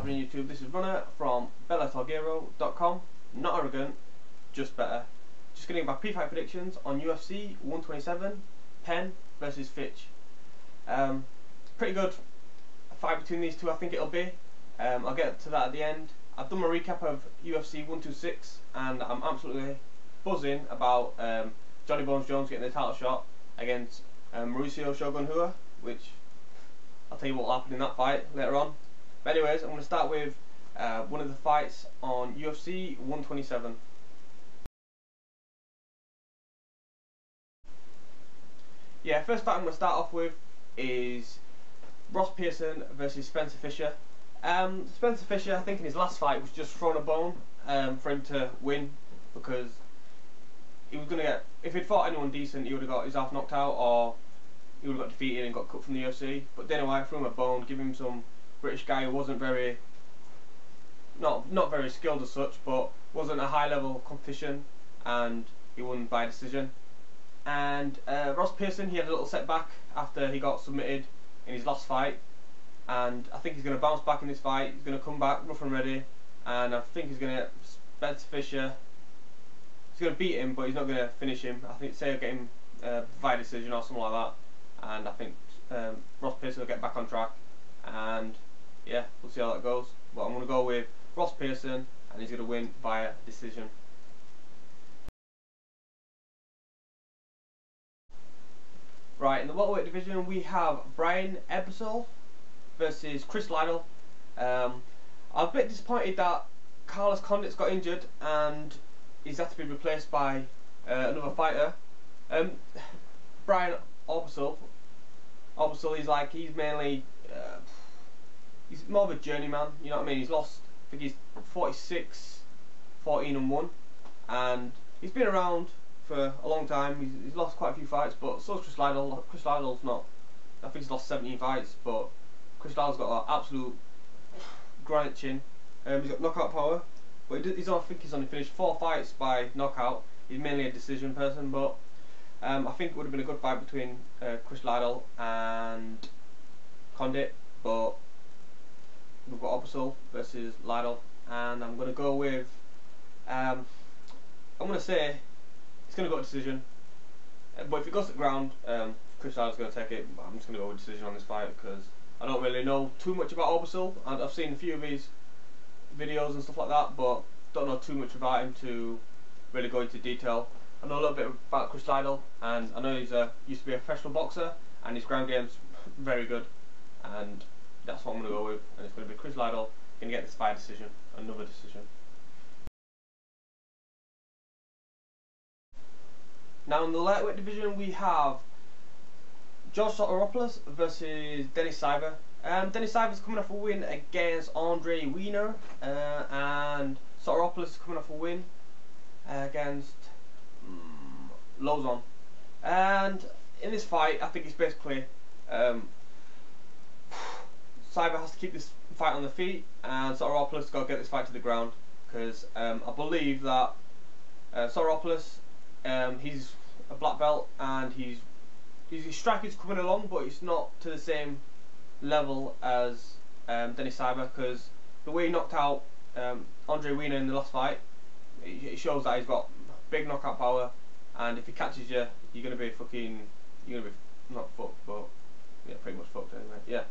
happening YouTube? This is Runner from BellatorGero.com. Not arrogant, just better. Just getting my pre-fight predictions on UFC 127, Penn versus Fitch. Pretty good fight between these two, I think it'll be. I'll get to that at the end. I've done my recap of UFC 126 and I'm absolutely buzzing about Johnny Bones Jones getting the title shot against Mauricio Shogun Rua, which I'll tell you what will happen in that fight later on. But anyways, I'm going to start with one of the fights on UFC 127. Yeah, first fight I'm going to start off with is Ross Pearson versus Spencer Fisher. Spencer Fisher, I think in his last fight, was just thrown a bone for him to win, because he was going to get, if he'd fought anyone decent, he would have got his half knocked out, or he would have got defeated and got cut from the UFC. But Dana White threw him a bone, give him some British guy who wasn't very, not very skilled as such, but wasn't a high level competition, and he won by decision. And Ross Pearson, he had a little setback after he got submitted in his last fight, and I think he's going to bounce back in this fight. He's going to come back rough and ready, and I think he's going to Spencer Fisher. He's going to beat him, but he's not going to finish him. I think say he'll get him via decision or something like that, and I think Ross Pearson will get back on track, and yeah, we'll see how that goes. But I'm going to go with Ross Pearson, and he's going to win via decision. Right, in the welterweight division we have Brian Ebersole versus Chris Lytle. I'm a bit disappointed that Carlos Condit's got injured and he's had to be replaced by another fighter. Brian Ebersole, he's mainly he's more of a journeyman, you know what I mean? He's lost, I think he's 46, 14-1, and he's been around for a long time. He's lost quite a few fights, but so is Chris Lytle. Chris Lytle's not, I think he's lost 17 fights, but Chris Lytle's got an absolute granite chin. He's got knockout power, but I think he's only finished 4 fights by knockout. He's mainly a decision person, but I think it would have been a good fight between Chris Lytle and Condit, but we've got Ebersole versus Lytle, and I'm going to go with, I'm going to say it's going to go to decision, but if it goes to the ground, Chris Lytle's going to take it. But I'm just going to go with decision on this fight because I don't really know too much about Ebersole, and I've seen a few of his videos and stuff like that, but don't know too much about him to really go into detail. I know a little bit about Chris Lytle, and I know he's used to be a professional boxer, and his ground game's very good, and that's what I'm going to go with. And it's going to be Chris Lytle going to get this fight decision, another decision. Now in the lightweight division we have George Sotiropoulos versus Dennis Siver. Dennis Siver's coming off a win against Andre Wiener, and Sotiropoulos is coming off a win against Lozon. And in this fight, I think it's basically Siver has to keep this fight on the feet, and Sotiropoulos has got to get this fight to the ground, because I believe that Sotiropoulos, he's a black belt, and his striking's coming along, but it's not to the same level as Dennis Siver, because the way he knocked out Andre Wiener in the last fight, it shows that he's got big knockout power, and if he catches you, you're gonna be not fucked, but yeah, pretty much fucked anyway. Yeah.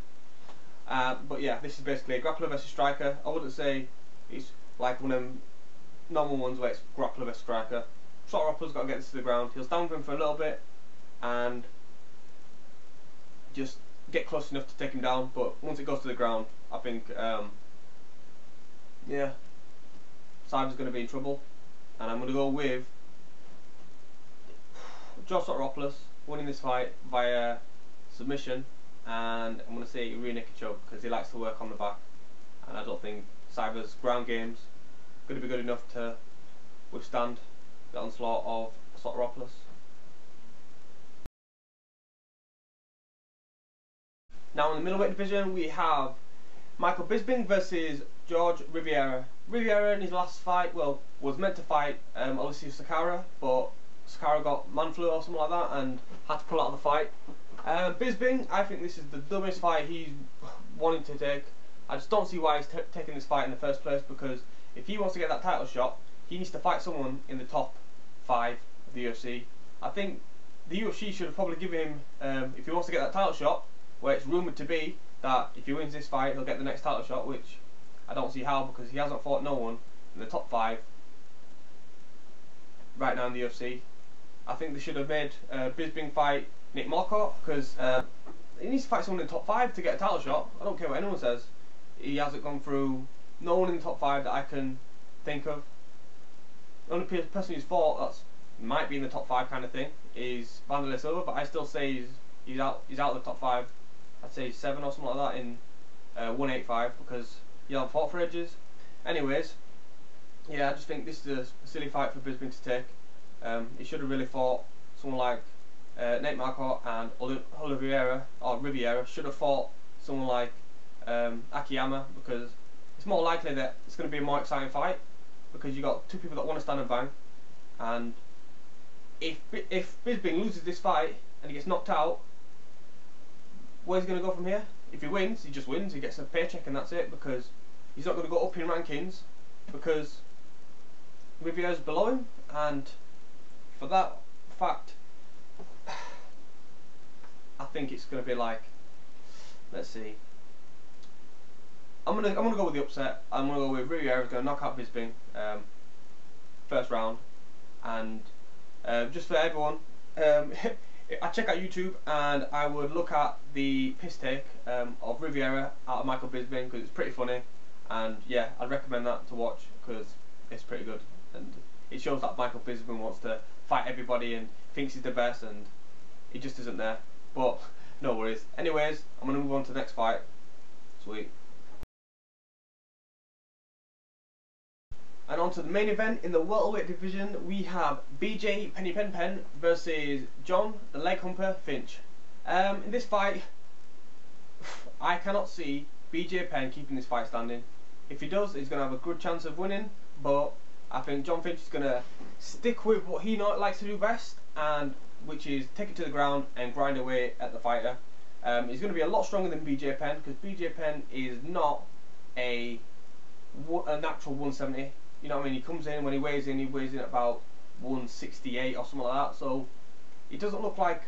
But yeah, this is basically a grappler versus striker. I wouldn't say it's like one of them normal ones where it's grappler versus striker. Sotiropoulos got to get this to the ground. He'll stand with him for a little bit and just get close enough to take him down, but once it goes to the ground, I think yeah, Siver's going to be in trouble, and I'm going to go with George Sotiropoulos winning this fight via submission, and I'm going to say rear naked choke, because he likes to work on the back, and I don't think Siver's ground game's going to be good enough to withstand the onslaught of Sotiropoulos. Now in the middleweight division we have Michael Bisping versus Jorge Rivera. Rivera in his last fight, well, was meant to fight Alessio Sakara, but Sakara got man flu or something like that and had to pull out of the fight. Bisping, I think this is the dumbest fight he's wanting to take. I just don't see why he's taking this fight in the first place, because if he wants to get that title shot, he needs to fight someone in the top 5 of the UFC. I think the UFC should have probably given him, if he wants to get that title shot, where it's rumoured to be that if he wins this fight he'll get the next title shot, which I don't see how, because he hasn't fought no one in the top 5 right now in the UFC. I think they should have made Bisping fight Nick Marquardt, because he needs to fight someone in the top 5 to get a title shot. I don't care what anyone says. He hasn't gone through no one in the top 5 that I can think of. The only person who's fought that's might be in the top 5 kind of thing is Wanderlei Silva, but I still say he's out of the top 5. I'd say 7 or something like that in 185, because he hasn't fought for ages. Anyways, yeah, I just think this is a silly fight for Bisping to take. He should have really fought someone like Nate Marquardt, and Riviera should have fought someone like Akiyama, because it's more likely that it's going to be a more exciting fight, because you got 2 people that want to stand and bang. And if Bisping loses this fight and he gets knocked out, where's he going to go from here? If he wins, he just wins, he gets a paycheck and that's it, because he's not going to go up in rankings, because Riviera's below him. And for that fact, I think it's going to be like, let's see, I'm gonna go with the upset. I'm gonna go with Riviera's going to knock out Bisping first round. And just for everyone, I check out YouTube and I would look at the piss take of Riviera out of Michael Bisping, because it's pretty funny, and yeah, I'd recommend that to watch because it's pretty good, and it shows that Michael Bisping wants to fight everybody and thinks he's the best, and he just isn't there. But no worries. Anyways, I'm gonna move on to the next fight. Sweet. And on to the main event in the welterweight division, we have BJ Penn versus Jon the Leg Humper Fitch. In this fight, I cannot see BJ Penn keeping this fight standing. If he does, he's going to have a good chance of winning, but I think Jon Fitch is going to stick with what he likes to do best, and which is take it to the ground and grind away at the fighter. He's going to be a lot stronger than BJ Penn, because BJ Penn is not a natural 170. You know what I mean? He comes in, when he weighs in at about 168 or something like that. So he doesn't look like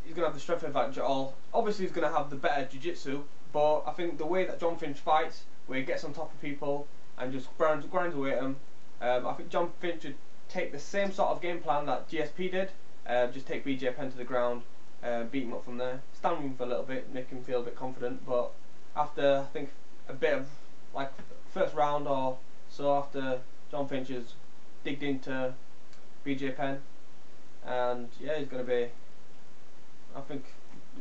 he's going to have the strength advantage at all. Obviously he's going to have the better jiu-jitsu, but I think the way that Jon Fitch fights, where he gets on top of people and just grinds away at them, I think Jon Fitch should take the same sort of game plan that GSP did. Just take BJ Penn to the ground, beat him up from there, stand with him for a little bit, make him feel a bit confident. But after, I think, a bit of like first round or so, after Jon Fitch has digged into BJ Penn, and yeah, he's going to be, I think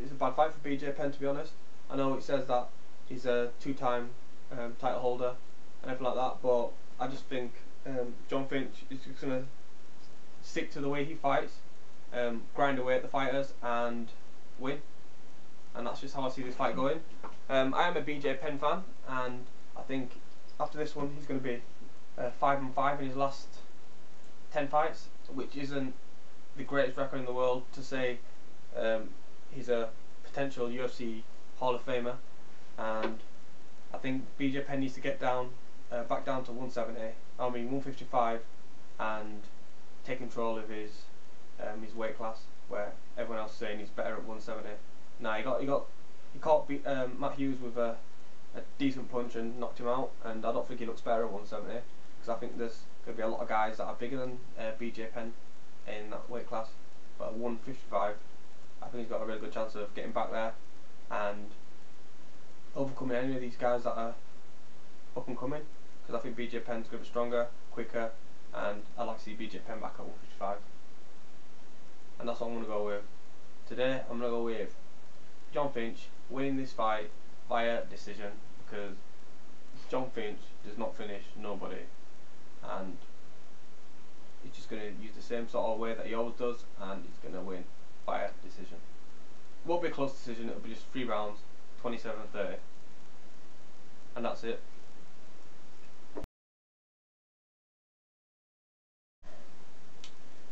it's a bad fight for BJ Penn, to be honest. I know it says that he's a 2-time title holder and everything like that, but I just think Jon Fitch is just going to stick to the way he fights, grind away at the fighters and win, and that's just how I see this fight going. I am a BJ Penn fan, and I think after this one he's going to be 5-5 in his last 10 fights, which isn't the greatest record in the world to say. He's a potential UFC Hall of Famer, and I think BJ Penn needs to get down, back down to 155, and take control of his weight class, where everyone else is saying he's better at 170. Nah, he caught Matt Hughes with a decent punch and knocked him out, and I don't think he looks better at 170, because I think there's going to be a lot of guys that are bigger than BJ Penn in that weight class. But at 155, I think he's got a really good chance of getting back there and overcoming any of these guys that are up and coming, because I think BJ Penn's going to be stronger, quicker, and I'd like to see BJ Penn back at 155. And that's what I'm going to go with. Today I'm going to go with Jon Fitch winning this fight via decision, because Jon Fitch does not finish nobody, and he's just going to use the same sort of way that he always does, and he's going to win via decision. It won't be a close decision, it'll be just 3 rounds, 27-30, and that's it.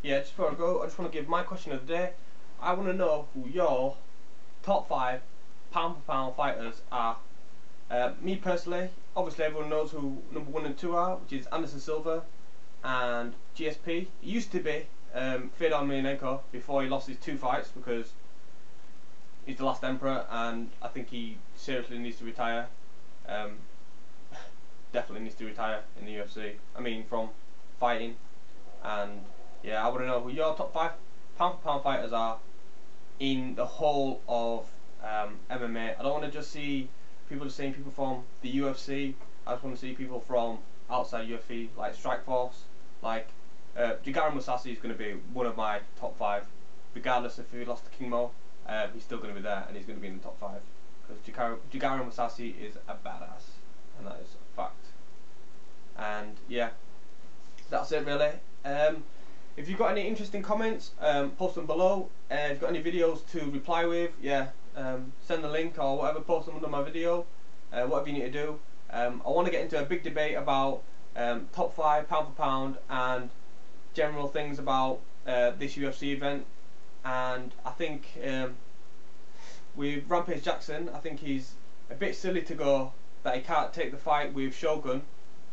Yeah, just before I go, I just want to give my question of the day. I want to know who your top 5 pound for pound fighters are, me personally, obviously everyone knows who number 1 and 2 are, which is Anderson Silva and GSP. It used to be Fedor Emelianenko before he lost his 2 fights, because he's the last emperor and I think he seriously needs to retire. Definitely needs to retire in the UFC. I mean, from fighting. And yeah, I want to know who your top 5 pound for pound fighters are in the whole of MMA. I don't want to just see people saying people from the UFC. I just want to see people from outside UFC, like Strikeforce, like Jigaro Musashi is going to be one of my top 5, regardless if he lost to King Mo. He's still going to be there, and he's going to be in the top 5, because Jigaro Musashi is a badass, and that is a fact. And yeah, that's it really. If you've got any interesting comments, post them below. If you've got any videos to reply with, yeah, send the link or whatever, post them under my video, whatever you need to do. I want to get into a big debate about top 5 pound for pound and general things about this UFC event. And I think with Rampage Jackson, I think he's a bit silly to go that he can't take the fight with Shogun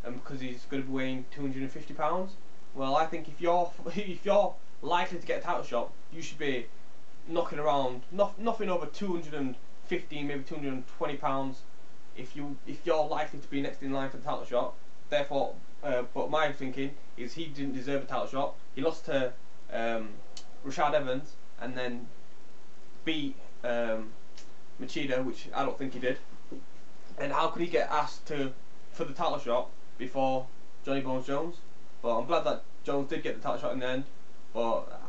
because he's going to be weighing 250 pounds. Well, I think if you're likely to get a title shot, you should be knocking around nothing over 215, maybe 220 pounds. If you're likely to be next in line for the title shot. Therefore, but my thinking is he didn't deserve a title shot. He lost to Rashad Evans and then beat Machida, which I don't think he did. And how could he get asked for the title shot before Johnny Bones Jones? But I'm glad that Jones did get the title shot in the end. But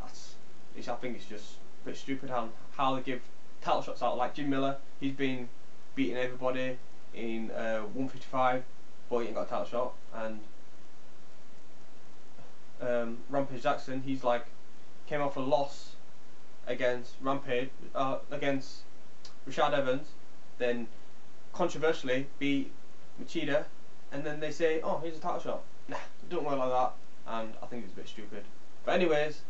I think it's just a bit stupid how they give title shots out. Like Jim Miller, he's been beating everybody in 155, but he ain't got a title shot. And Rampage Jackson, he's like came off a loss against against Rashad Evans, then controversially beat Machida, and then they say, oh, here's a title shot. Nah, it don't work like that, and I think it's a bit stupid. But anyways,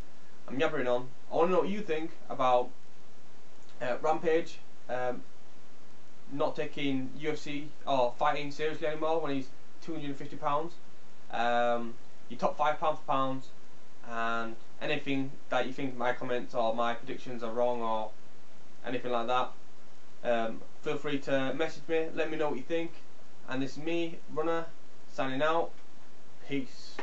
I'm yabbering on. I want to know what you think about Rampage not taking UFC or fighting seriously anymore when he's 250 pounds. Your top 5 pound for pound, and anything that you think my comments or my predictions are wrong or anything like that. Feel free to message me, let me know what you think. And this is me, Runner, signing out. Peace.